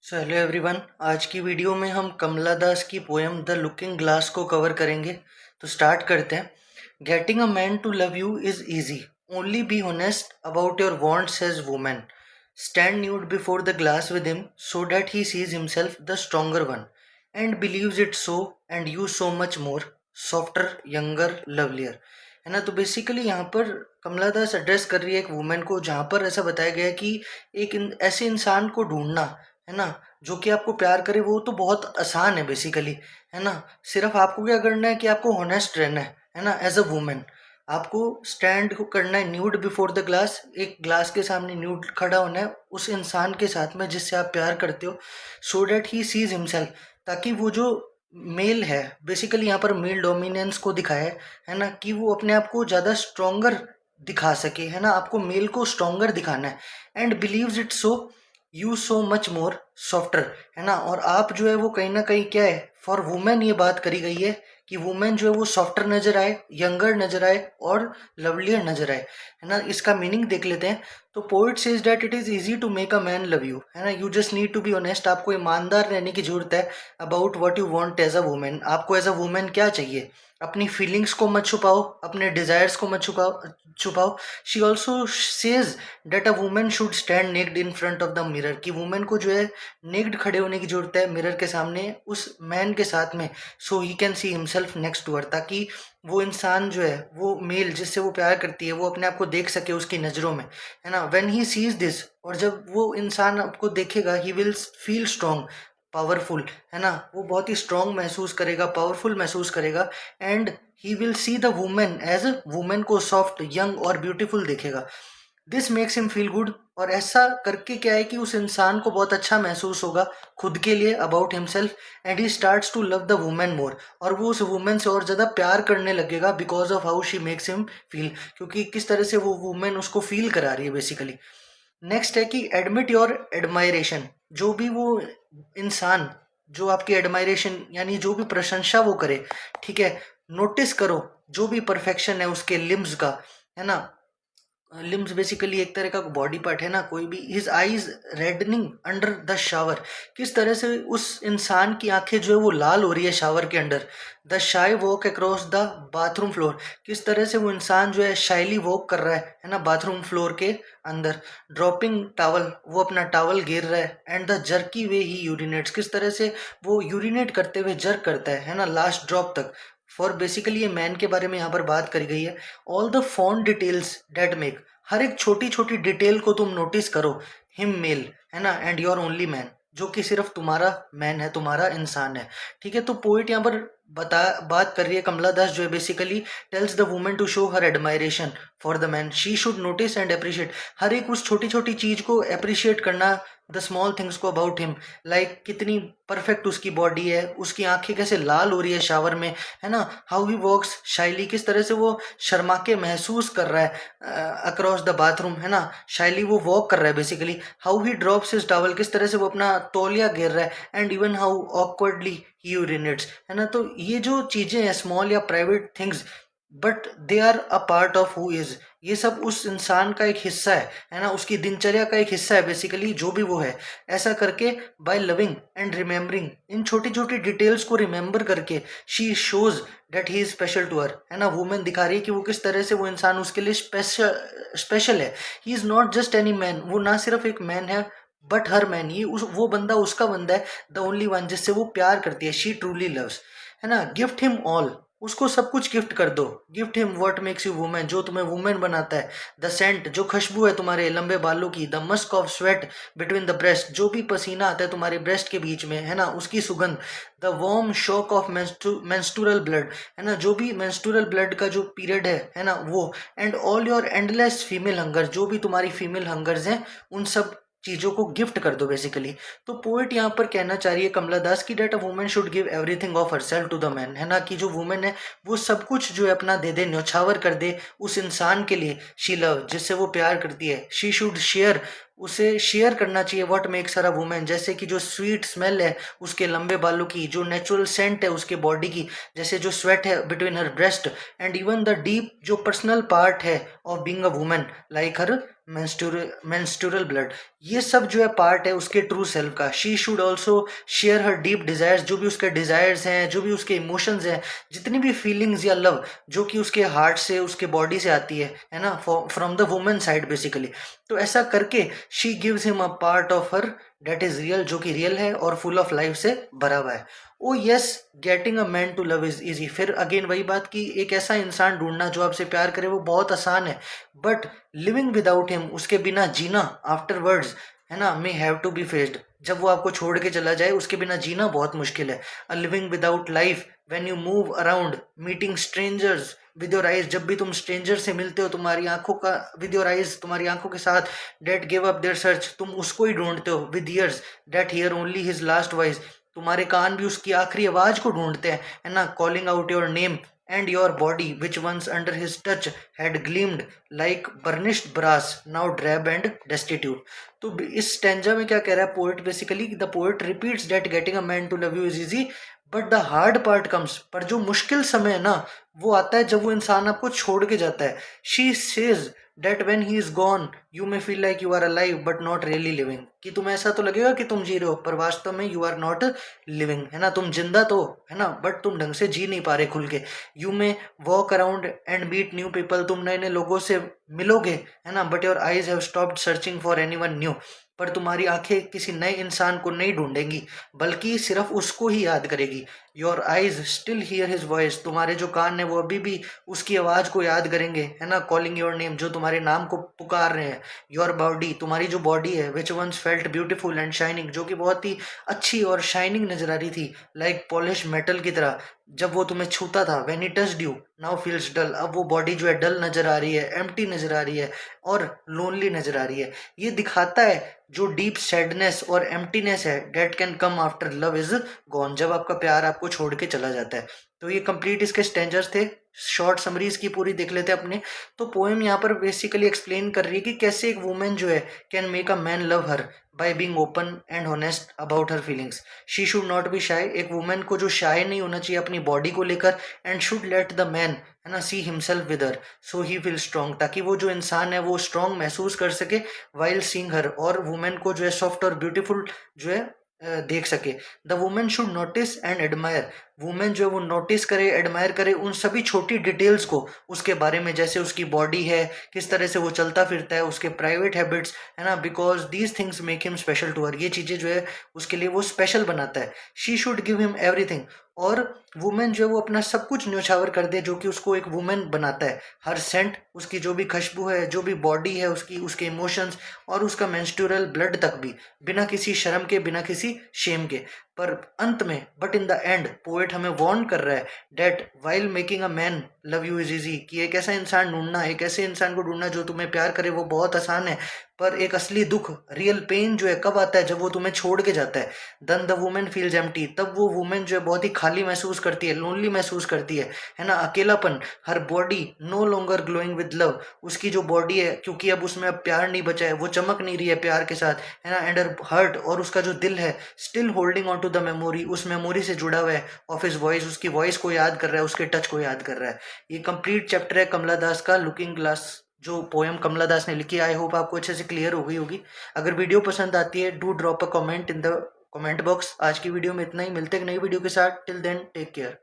So hello everyone. आज की video में हम कमला दास की पोएम द लुकिंग ग्लास को कवर करेंगे। तो स्टार्ट करते हैं। Getting a man to love you is easy, only be honest about your wants as women. Stand nude before the glass with him so that he sees himself the stronger one and believes it so and you so much more softer younger lovelier. है ना। तो basically यहाँ पर कमला दास address कर रही है एक women को, जहाँ पर ऐसा बताया गया है कि ऐसे इंसान को ढूंढना, है ना, जो कि आपको प्यार करे, वो तो बहुत आसान है बेसिकली। है ना। सिर्फ आपको क्या करना है कि आपको ऑनेस्ट रहना है ना, एज अ वुमेन। आपको स्टैंड करना है न्यूड बिफोर द ग्लास, एक ग्लास के सामने न्यूड खड़ा होना है उस इंसान के साथ में जिससे आप प्यार करते हो, so that he sees himself, ताकि वो जो मेल है, बेसिकली यहाँ पर मेल डोमिनेंस को दिखाया है ना, कि वो अपने आप को ज़्यादा स्ट्रोंगर दिखा सके। है ना। आपको मेल को स्ट्रोंगर दिखाना है। And believes it so you so much more softer. है ना। और आप जो है वो कहीं ना कहीं क्या है, फॉर वुमेन ये बात करी गई है कि वुमेन जो है वो सॉफ्टर नजर आए, यंगर नजर आए और लवलियर नजर आए। है ना। इसका मीनिंग देख लेते हैं। तो poet says that it is easy to make a man love you. है ना। You just need to be honest. आपको ईमानदार रहने की जरूरत है about what you want as a women. आपको एज अ वुमेन क्या चाहिए। अपनी फीलिंग्स को मत छुपाओ, अपने डिजायर्स को मत छुपाओ। She also says that a women should stand naked in front of the mirror, कि वुमेन को जो है नेक्ड खड़े होने की जरूरत है मिरर के सामने उस मैन के साथ में, so he can see himself next to her, ताकि वो इंसान जो है, वो मेल जिससे वो प्यार करती है, वो अपने आप को देख सके उसकी नज़रों में। है ना। व्हेन ही सीज दिस, और जब वो इंसान आपको देखेगा, he will feel strong, powerful. है ना। वो बहुत ही स्ट्रॉन्ग महसूस करेगा, पावरफुल महसूस करेगा। And he will see the women as women को सॉफ्ट, यंग और ब्यूटीफुल देखेगा। This makes him feel good. और ऐसा करके क्या है कि उस इंसान को बहुत अच्छा महसूस होगा खुद के लिए, about himself. And he starts to love the women more, और वो उस वुमेन से और ज़्यादा प्यार करने लगेगा, because of how she makes him feel, क्योंकि किस तरह से वो वुमेन उसको फील करा रही है बेसिकली। नेक्स्ट है कि एडमिट योर एडमायरेशन। जो भी वो इंसान जो आपकी एडमायरेशन यानी जो भी प्रशंसा वो करे, ठीक है, नोटिस करो जो भी परफेक्शन है उसके लिम्स का। है ना। लिम्स बेसिकली एक तरह का बॉडी पार्ट है ना, कोई भी। His eyes reddening under the shower, किस तरह से उस इंसान की आंखें जो है वो लाल हो रही है शावर के अंडर। द शाई walk across the bathroom floor, किस तरह से वो इंसान जो है शाइली वॉक कर रहा है ना, बाथरूम फ्लोर के अंदर। ड्रॉपिंग टावल, वो अपना टावल गिर रहा है। एंड द जर्की वे ही यूरिनेट्स, किस तरह से वो यूरिनेट करते हुए जर्क करता है ना, लास्ट ड्रॉप तक। फॉर बेसिकली ये मैन के बारे में यहाँ पर बात करी गई है। All the fond details that make, हर एक छोटी छोटी डिटेल को तुम नोटिस करो। हिम मेल, है ना, एंड योर ओनली मैन, जो कि सिर्फ तुम्हारा मैन है, तुम्हारा इंसान है। ठीक है। तो पोइट यहाँ पर बात कर रही है, कमला दास जो है basically tells the women to show her admiration for the man. She should notice and appreciate, हर एक उस छोटी छोटी चीज को अप्रिशिएट करना, द स्मॉल थिंग्स को अबाउट हिम, लाइक कितनी परफेक्ट उसकी बॉडी है, उसकी आंखें कैसे लाल हो रही है शावर में। है ना। हाउ ही वॉक्स शाइली, किस तरह से वो शर्मा के महसूस कर रहा है अक्रॉस द बाथरूम। है ना। शाइली वो वॉक कर रहा है basically. How he drops his towel, किस तरह से वो अपना तौलिया गिर रहा है। And even how awkwardly he urinates. है ना। तो ये जो चीजें हैं, स्मॉल या private things, but they are a part of who is, ये सब उस इंसान का एक हिस्सा है ना, उसकी दिनचर्या का एक हिस्सा है बेसिकली, जो भी वो है। ऐसा करके बाय लविंग एंड रिमेम्बरिंग, इन छोटी छोटी डिटेल्स को रिमेम्बर करके, she shows that he is special to her. है ना। वुमेन दिखा रही है कि वो किस तरह से वो इंसान उसके लिए स्पेशल है। He is not just any man, वो ना सिर्फ एक मैन है, बट हर मैन, ये वो बंदा उसका बंदा है, द ओनली वन, जिससे वो प्यार करती है, शी ट्रूली लव्स। है ना। गिफ्ट हिम ऑल, उसको सब कुछ गिफ्ट कर दो। Gift him what makes you women, जो तुम्हें वुमेन बनाता है। द सेंट, जो खुशबू है तुम्हारे लंबे बालों की। The Musk of sweat between the breast, जो भी पसीना आता है तुम्हारे ब्रेस्ट के बीच में, है ना, उसकी सुगंध। The warm shock of menstrual blood, है ना, जो भी मेंस्ट्रुअल ब्लड का जो पीरियड है ना, वो। And all your endless female hunger, जो भी तुम्हारी फीमेल हंगर्स हैं, उन सब चीजों को गिफ्ट कर दो बेसिकली। तो पोएट यहाँ पर कहना चाह रही है कमला दास की, that a women should give everything of herself to the man. है ना, कि जो वुमेन है वो सब कुछ जो है अपना दे दे, न्यौछावर कर दे उस इंसान के लिए, शी लव, जिससे वो प्यार करती है। शी शुड शेयर, उसे शेयर करना चाहिए what makes her a women, जैसे कि जो स्वीट स्मेल है उसके लंबे बालों की, जो नेचुरल सेंट है उसके बॉडी की, जैसे जो स्वेट है between her breast. And even the deep जो पर्सनल पार्ट है of being a women, like her menstrual blood, ये सब जो है पार्ट है उसके ट्रू सेल्फ का। She should also share her deep desires, जो भी उसके डिजायर्स हैं, जो भी उसके इमोशंस हैं, जितनी भी फीलिंग्स या लव जो कि उसके हार्ट से, उसके बॉडी से आती है ना, from the women side basically. तो ऐसा करके she gives him a part of her that is real, जो कि रियल है और फुल ऑफ लाइफ से भरा हुआ है। Oh yes, getting a man to love is easy. फिर अगेन वही बात कि एक ऐसा इंसान ढूंढना जो आपसे प्यार करे वो बहुत आसान है, बट लिविंग विदाउट हिम, उसके बिना जीना आफ्टरवर्ड्स, है ना, may have to be faced. जब वो आपको छोड़ के चला जाए उसके बिना जीना बहुत मुश्किल है। A living without life when you move around meeting strangers with your eyes, जब भी तुम स्ट्रेंजर से मिलते हो तुम्हारी आंखों का, विद योर आइज तुम्हारी आंखों के साथ, that give up their search, तुम उसको ही ढूंढते हो, with ears that hear only his last voice, तुम्हारे कान भी उसकी आखिरी आवाज को ढूंढते हैं, है ना, calling out your name, and your body which once under his touch had gleamed like burnished brass now drab and destitute। तो इस स्टैंजा में क्या कह रहा है poet, basically the poet repeats that getting a man to love you is easy but the hard part comes, पर जो मुश्किल समय है ना वो आता है जब वो इंसान आपको छोड़ के जाता है। She says that when he is gone you may feel like you are alive but not really living, कि तुम्हें ऐसा तो लगेगा कि तुम जी रहे हो पर वास्तव में you are not living, है ना, तुम जिंदा तो है ना बट तुम ढंग से जी नहीं पा रहे खुल के। you may walk around and meet new people, तुम नए नए लोगों से मिलोगे, है ना, but your eyes have stopped searching for anyone new, पर तुम्हारी आंखें किसी नए इंसान को नहीं ढूंढेंगी बल्कि सिर्फ उसको ही याद करेगी। Your eyes still here his voice, तुम्हारे जो कान है वो अभी भी उसकी आवाज को याद करेंगे, है ना, कॉलिंग योर नेम, जो तुम्हारे नाम को पुकार रहे हैं। योर बॉडी, तुम्हारी जो बॉडी है, which once felt beautiful and shining, जो कि बहुत ही अच्छी और शाइनिंग नजर आ रही थी, लाइक पॉलिश मेटल की तरह जब वो तुम्हें छूता था, when he touched you now feels dull, अब वो बॉडी जो है डल नजर आ रही है, एम्प्टी नजर आ रही है और लोनली नजर आ रही है। ये दिखाता है जो डीप सैडनेस और एम्प्टीनेस है date can come after love is gone, जब आपका प्यार आपको छोड़ के चला जाता है। तो ये कंप्लीट इसके स्टेंजर्स थे, शॉर्ट समरीज की पूरी देख लेते हैं अपने। तो पोएम यहाँ पर बेसिकली एक्सप्लेन कर रही है कि कैसे एक वुमेन जो है can make a man love her by being open and honest about her feelings. She should not be shy, एक वुमेन को जो शाय नहीं होना चाहिए अपनी बॉडी को लेकर, and should let the man, है ना, see himself with her so he feel strong, ताकि वो जो इंसान है वो स्ट्रॉन्ग महसूस कर सके वाइल सीइंग हर, और वुमेन को जो है सॉफ्ट और ब्यूटीफुल जो है देख सके। The women should notice and admire, women जो है वो नोटिस करे, एडमायर करे उन सभी छोटी डिटेल्स को उसके बारे में, जैसे उसकी बॉडी है, किस तरह से वो चलता फिरता है, उसके प्राइवेट हैबिट्स, है ना, because these things make him special to her, ये चीज़ें जो है उसके लिए वो स्पेशल बनाता है। She should give him everything, और वुमेन जो है वो अपना सब कुछ न्योछावर कर दे जो कि उसको एक वुमेन बनाता है। हर सेंट, उसकी जो भी खुशबू है, जो भी बॉडी है उसकी, उसके इमोशंस और उसका मेंस्ट्रुअल ब्लड तक भी, बिना किसी शर्म के, बिना किसी शेम के। पर अंत में, but in the end, poet हमें वार्न कर रहा है that while making a man love you is easy, कि एक ऐसा इंसान ढूंढना, एक ऐसे इंसान को ढूंढना जो तुम्हें प्यार करे वो बहुत आसान है, पर एक असली दुख, रियल पेन जो है कब आता है, जब वो तुम्हें छोड़ के जाता है। Then the women feels empty, तब वो वुमेन जो है बहुत ही खाली महसूस करती है, लोनली महसूस करती है ना, अकेलापन। Her body no longer glowing with love, उसकी जो बॉडी है क्योंकि अब उसमें अब प्यार नहीं बचा है, वो चमक नहीं रही है प्यार के साथ, है ना, एंड हर हर्ट, और उसका जो दिल है still holding on to the memory, उस मेमोरी से जुड़ा हुआ है, ऑफ हिज वॉइस, उसकी वॉइस को याद कर रहा है, उसके टच को याद कर रहा है। ये कंप्लीट चैप्टर है कमला दास का लुकिंग ग्लास, जो पोएम कमला दास ने लिखी। आई होप आपको अच्छे से क्लियर हो गई होगी। अगर वीडियो पसंद आती है do drop a comment in the comment box. आज की वीडियो में इतना ही, मिलते हैं एक नई वीडियो के साथ। Till then take care.